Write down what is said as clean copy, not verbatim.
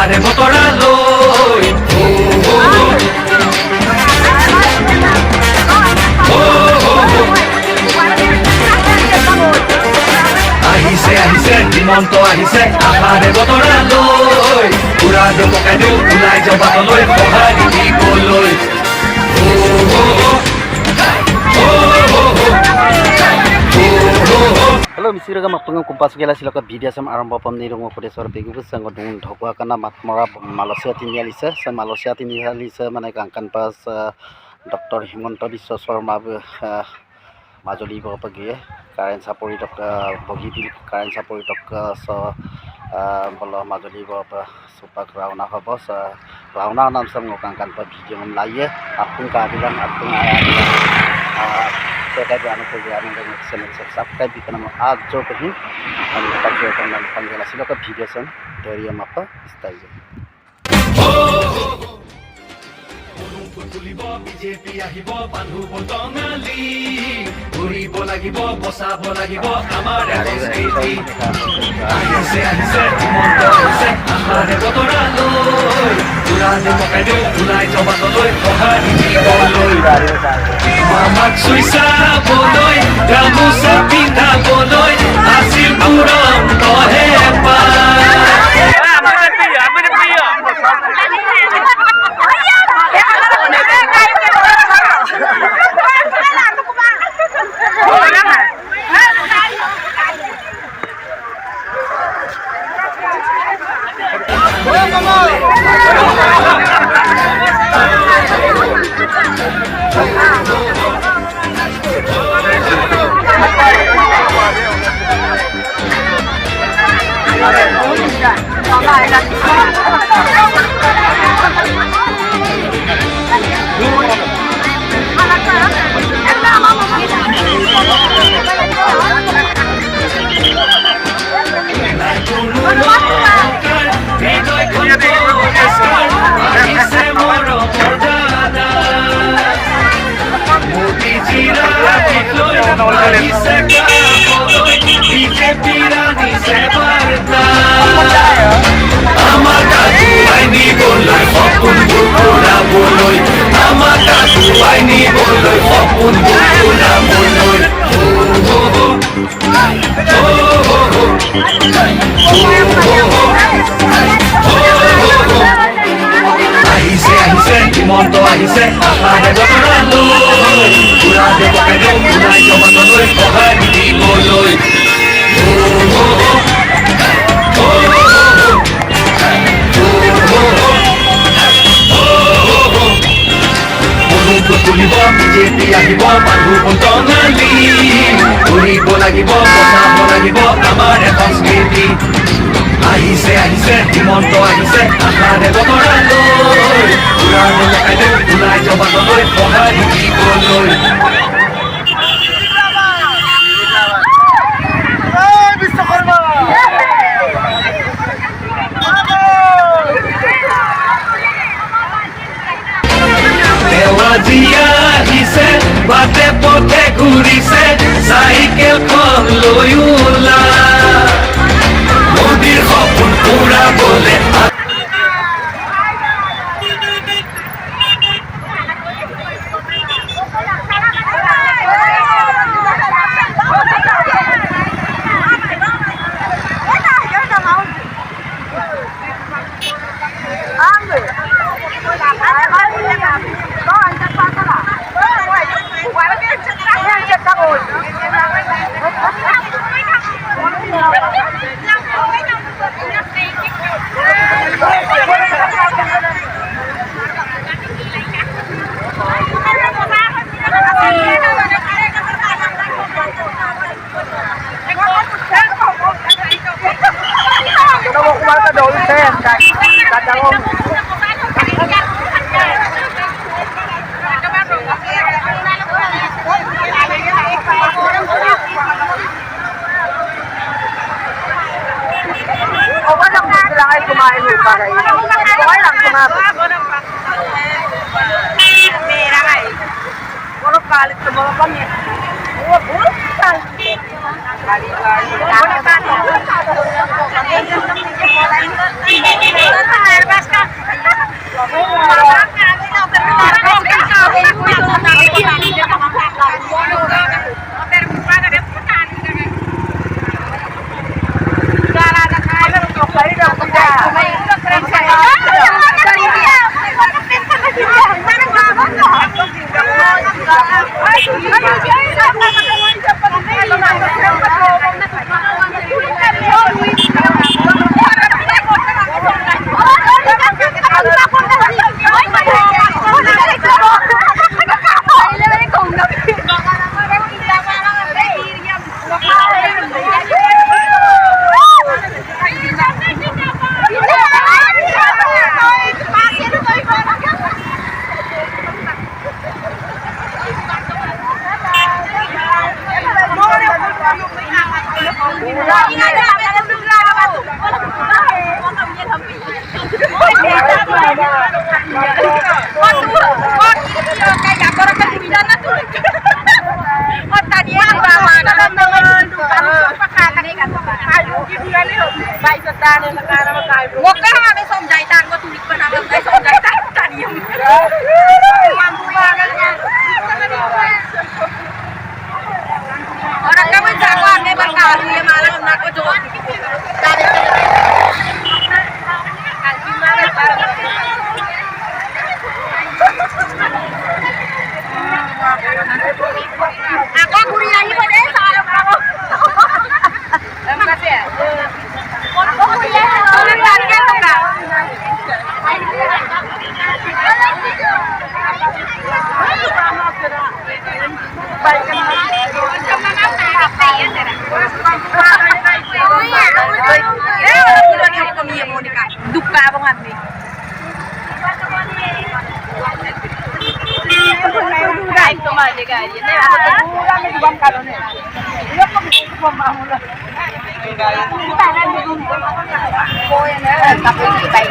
আমাৰে বতৰা লই আহিছে আহিছে হিমন্ত আহিছে আমাৰে বতৰা লৈ পুৰা পকাই দিওঁ ওলাই যাওঁ বাটলৈ সহায় দিবলৈ Halo misira ka mapung kumpas gela sila ka video sam aramba pam ni rungo pode sor begu sang dung dhokwa kana mat mora Malaysia tinalisa sa Malaysia tinalisa mane kangkan pas Dr. Himonto Biswa Sharma majoli ba pagi karen sapori Dr. Bogi karen sapori Dr. so bolo majoli ba supak rauna hobo sa rauna nam sam kangkan pa video ngam lai apung ka bilang apung aya saya kan anu program yang channel subscribe di kanal ajo kami pakai kanal panggil sila ka video san dari apa style তুলিব BJP আহিব বান্ধু বটঙালী ঘূৰিব লাগিব বচাব লাগিব আমাৰ সংস্কৃতি আহিছে আহিছে হিমন্ত আহিছে আমাৰে বতৰা লৈ পুৰাণে পকাই দিওঁ ওলাই যাওঁ বাটলৈ সহায় দিবলৈ আমাক চুই চাবলৈ গামোচা পিন্ধাবলৈ আছিল দুৰন্তহে হিমন্ত আহিছে আমাৰে বতৰা লৈ পুৰাণে পকাই দিওঁ ওলাই যাওঁ বাটলৈ সহায় দিবলৈ তুলিব বিজেপি আহিব বান্ধু বটঙালী ঘূৰিব লাগিব বচাব লাগিব আমাৰ সংস্কৃতি আহিছে আহিছে হিমন্ত আহিছে আমাৰে বতৰা লৈ পুৰাণে পকাই দিওঁ ওলাই যাওঁ বাটলৈ সহায় দিবলৈ আহিছে বাটে পথে ঘূৰিছে চাইকেলখন লৈ ওলা মোদীৰ সপোন পুৰাবলে kumain lupa kayo. Okay lang, kumabot. Walau kalit sa mga kami. Oo, bulok kalit. Kalit. Orang kami jagoan nih berkali dia malam nak ojo. Aku kuliah ini pada salah kamu. Terima kasih ya. Aku kuliah orang lagi kan enggak. Duka banget nih. Kain to mah dia kaya ni. Ako tegulang ni bang karon ni. Iyo ko gusto mo mo. Kita na ni. Ko yan na tapos ibay.